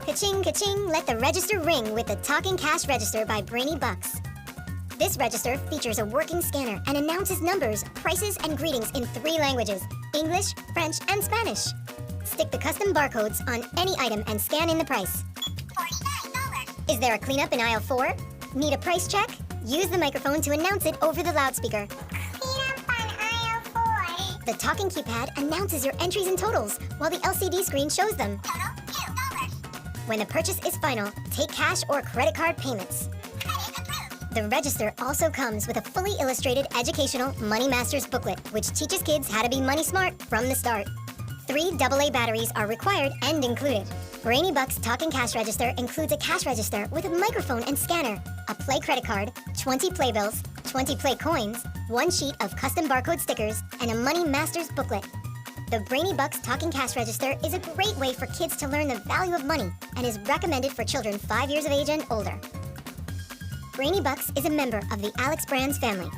Ka-ching, ka-ching, let the register ring with the Talking Cash Register by Brainy Bucks. This register features a working scanner and announces numbers, prices, and greetings in 3 languages, English, French, and Spanish. Stick the custom barcodes on any item and scan in the price. $49. Is there a cleanup in aisle 4? Need a price check? Use the microphone to announce it over the loudspeaker. Cleanup on aisle 4. The talking keypad announces your entries and totals, while the LCD screen shows them. Total $2. When the purchase is final, take cash or credit card payments. Credit approved. The register also comes with a fully illustrated educational Money Masters booklet, which teaches kids how to be money smart from the start. 3 AA batteries are required and included. Brainy Bucks Talking Cash Register includes a cash register with a microphone and scanner, a Play credit card, 20 playbills, 20 Play coins, 1 sheet of custom barcode stickers, and a Money Masters booklet. The Brainy Bucks Talking Cash Register is a great way for kids to learn the value of money and is recommended for children 5 years of age and older. Brainy Bucks is a member of the Alex Brands family.